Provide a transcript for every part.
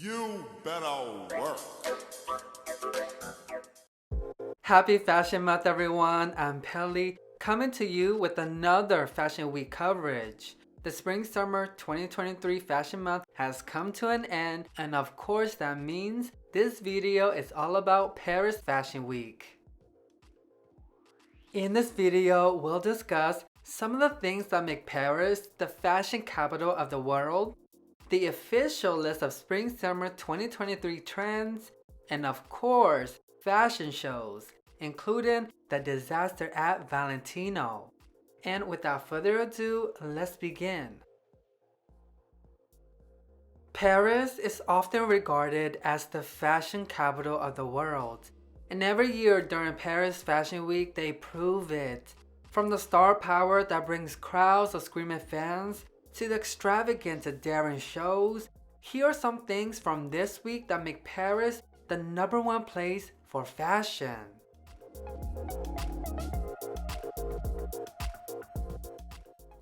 You better work. Happy Fashion Month, everyone. I'm Pelli, coming to you with another Fashion Week coverage. The Spring-Summer 2023 Fashion Month has come to an end, and of course that means this video is all about Paris Fashion Week. In this video, we'll discuss some of the things that make Paris the fashion capital of the world, the official list of Spring-Summer 2023 trends, and of course, fashion shows, including the disaster at Valentino. And without further ado, let's begin. Paris is often regarded as the fashion capital of the world. And every year during Paris Fashion Week, they prove it. From the star power that brings crowds of screaming fans to the extravagant and daring shows, here are some things from this week that make Paris the #1 place for fashion.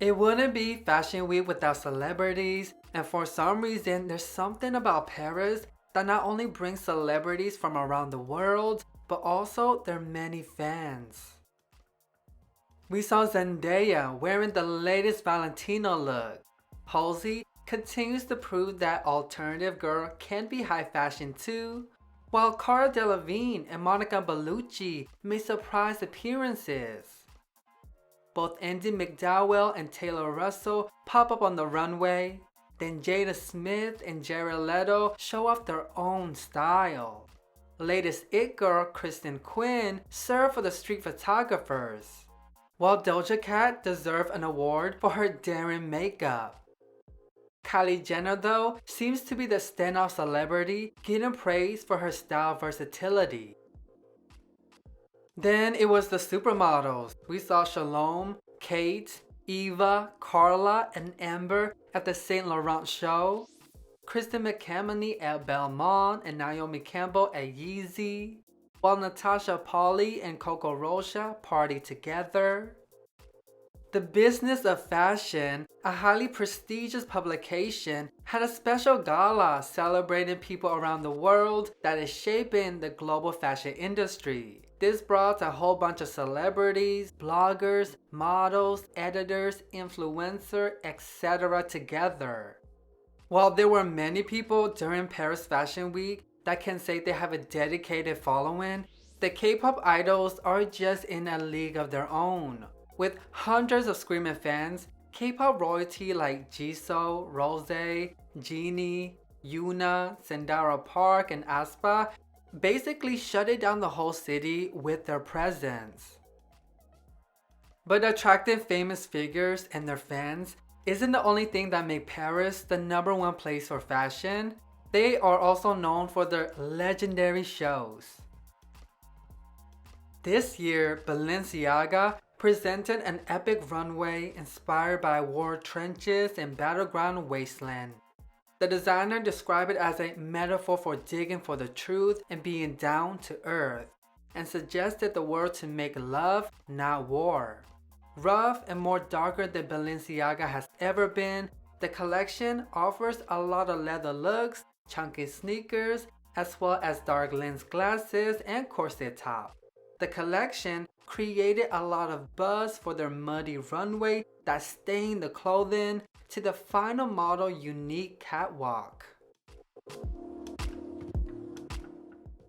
It wouldn't be Fashion Week without celebrities, and for some reason, there's something about Paris that not only brings celebrities from around the world, but also their many fans. We saw Zendaya wearing the latest Valentino look. Halsey continues to prove that alternative girl can be high fashion too, while Cara Delevingne and Monica Bellucci made surprise appearances. Both Andy McDowell and Taylor Russell pop up on the runway, then Jada Smith and Jared Leto show off their own style. Latest It Girl Kristen Quinn served for the street photographers, while Doja Cat deserved an award for her daring makeup. Kylie Jenner though seems to be the standout celebrity, getting praise for her style versatility. Then it was the supermodels. We saw Shalom, Kate, Eva, Carla, and Amber at the Saint Laurent show, Kristen McCamany at Belmont and Naomi Campbell at Yeezy, while Natasha Pauly and Coco Rocha partied together. The Business of Fashion, a highly prestigious publication, had a special gala celebrating people around the world that is shaping the global fashion industry. This brought a whole bunch of celebrities, bloggers, models, editors, influencers, etc. together. While there were many people during Paris Fashion Week that can say they have a dedicated following, the K-pop idols are just in a league of their own. With hundreds of screaming fans, K-pop royalty like Jisoo, Rose, Genie, Yuna, Sandara Park, and aespa basically shutting down the whole city with their presence. But attracting famous figures and their fans isn't the only thing that make Paris the #1 place for fashion. They are also known for their legendary shows. This year, Balenciaga presented an epic runway inspired by war trenches and battleground wasteland. The designer described it as a metaphor for digging for the truth and being down to earth, and suggested the world to make love, not war. Rough and more darker than Balenciaga has ever been, the collection offers a lot of leather looks, chunky sneakers, as well as dark lens glasses and corset top. The collection created a lot of buzz for their muddy runway that stained the clothing to the final model unique catwalk.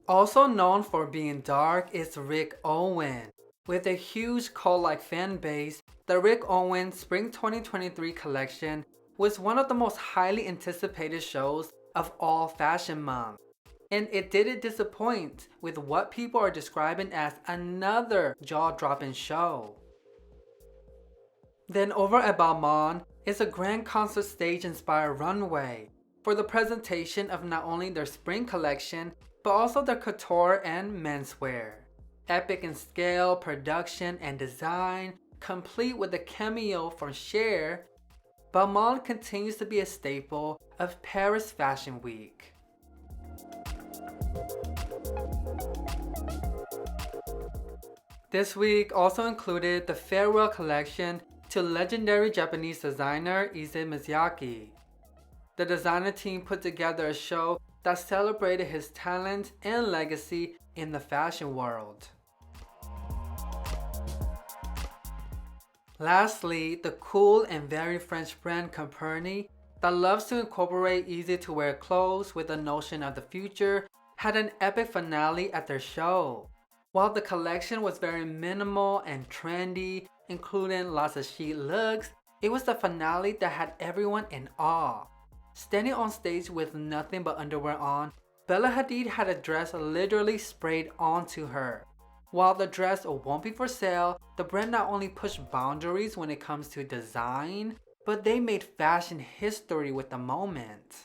Also known for being dark is Rick Owens. With a huge cult-like fan base, the Rick Owens Spring 2023 collection was one of the most highly anticipated shows of all Fashion Month. And it didn't disappoint with what people are describing as another jaw-dropping show. Then over at Balmain is a grand concert stage-inspired runway for the presentation of not only their spring collection, but also their couture and menswear. Epic in scale, production, and design, complete with a cameo from Cher, Balmain continues to be a staple of Paris Fashion Week. This week also included the farewell collection to legendary Japanese designer Issey Miyazaki. The designer team put together a show that celebrated his talent and legacy in the fashion world. Lastly, the cool and very French brand Caperni that loves to incorporate easy-to-wear clothes with the notion of the future had an epic finale at their show. While the collection was very minimal and trendy, including lots of chic looks, it was the finale that had everyone in awe. Standing on stage with nothing but underwear on, Bella Hadid had a dress literally sprayed onto her. While the dress won't be for sale, the brand not only pushed boundaries when it comes to design, but they made fashion history with the moment.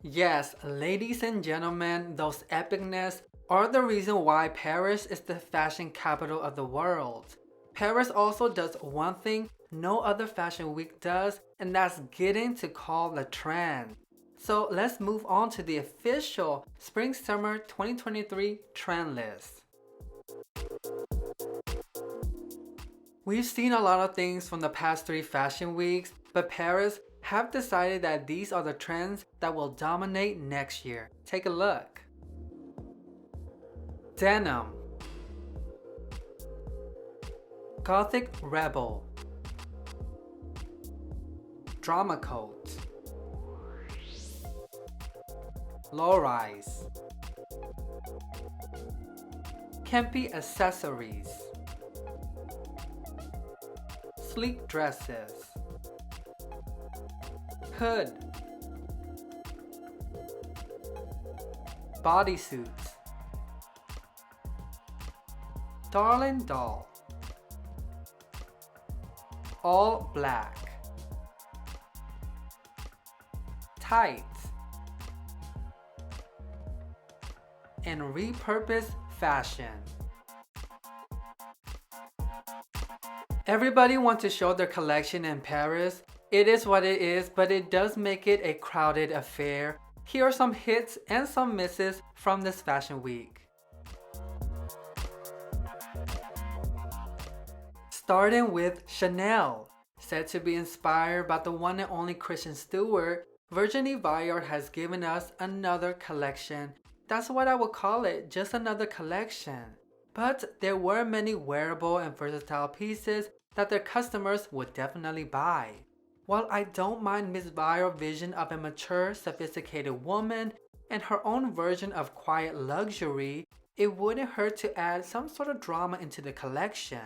Yes, ladies and gentlemen, those epicness are the reason why Paris is the fashion capital of the world. Paris also does one thing no other fashion week does, and that's getting to call the trend. So let's move on to the official Spring-Summer 2023 trend list. We've seen a lot of things from the past 3 fashion weeks, but Paris have decided that these are the trends that will dominate next year. Take a look. Denim, Gothic Rebel, Drama coat, low-rise, campy accessories, sleek dresses, hood, bodysuits, darling doll, all black, tights, and repurposed fashion. Everybody wants to show their collection in Paris. It is what it is, but it does make it a crowded affair. Here are some hits and some misses from this fashion week. Starting with Chanel. Said to be inspired by the one and only Christian Stewart, Virginie Viard has given us another collection. That's what I would call it, just another collection. But there were many wearable and versatile pieces that their customers would definitely buy. While I don't mind Miss Viard's vision of a mature, sophisticated woman and her own version of quiet luxury, it wouldn't hurt to add some sort of drama into the collection.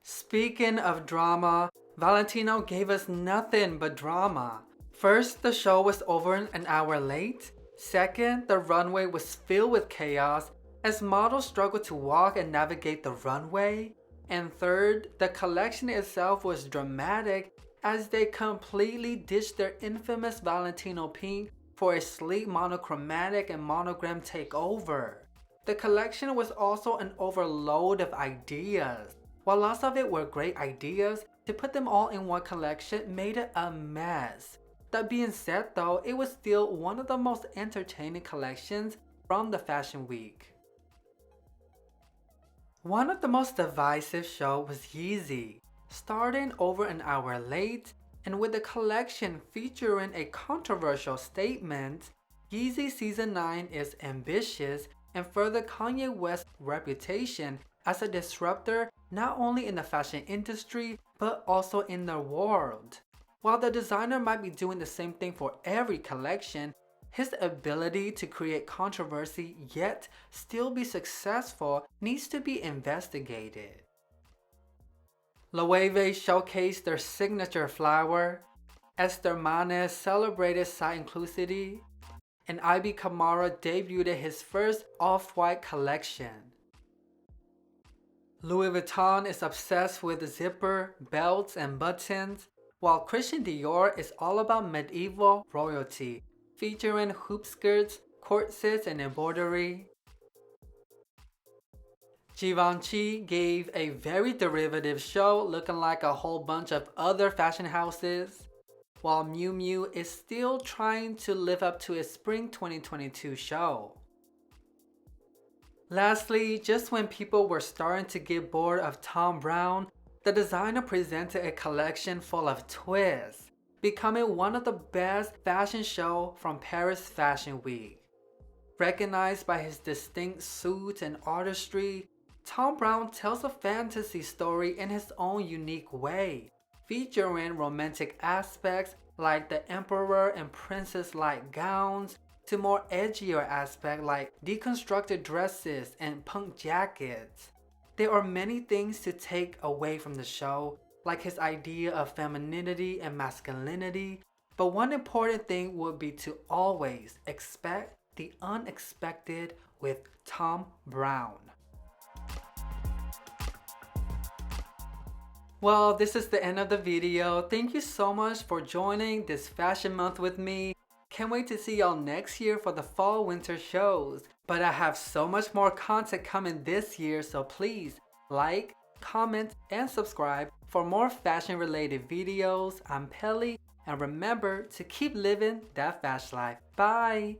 Speaking of drama, Valentino gave us nothing but drama. First, the show was over an hour late. Second, the runway was filled with chaos as models struggled to walk and navigate the runway. And third, the collection itself was dramatic as they completely ditched their infamous Valentino pink for a sleek monochromatic and monogram takeover. The collection was also an overload of ideas. While lots of it were great ideas, to put them all in one collection made it a mess. That being said though, it was still one of the most entertaining collections from the fashion week. One of the most divisive shows was Yeezy, starting over an hour late, and with the collection featuring a controversial statement, Yeezy Season 9 is ambitious and further Kanye West's reputation as a disruptor not only in the fashion industry but also in the world. While the designer might be doing the same thing for every collection, his ability to create controversy yet still be successful needs to be investigated. Loewe showcased their signature flower, Esther Manes celebrated site inclusivity, and Ibi Kamara debuted his first off-white collection. Louis Vuitton is obsessed with zipper, belts, and buttons, while Christian Dior is all about medieval royalty, featuring hoop skirts, corsets, and embroidery. Givenchy gave a very derivative show looking like a whole bunch of other fashion houses, while Miu Miu is still trying to live up to its Spring 2022 show. Lastly, just when people were starting to get bored of Thom Browne, the designer presented a collection full of twists. becoming one of the best fashion shows from Paris Fashion Week. Recognized by his distinct suits and artistry, Thom Browne tells a fantasy story in his own unique way, featuring romantic aspects like the emperor and princess-like gowns to more edgier aspects like deconstructed dresses and punk jackets. There are many things to take away from the show, like his idea of femininity and masculinity, but one important thing would be to always expect the unexpected with Thom Browne. Well, this is the end of the video. Thank you so much for joining this fashion month with me. Can't wait to see y'all next year for the fall winter shows. But I have so much more content coming this year, so please like, comment, and subscribe for more fashion related videos. I'm Pelli, and remember to keep living that fashion life. Bye!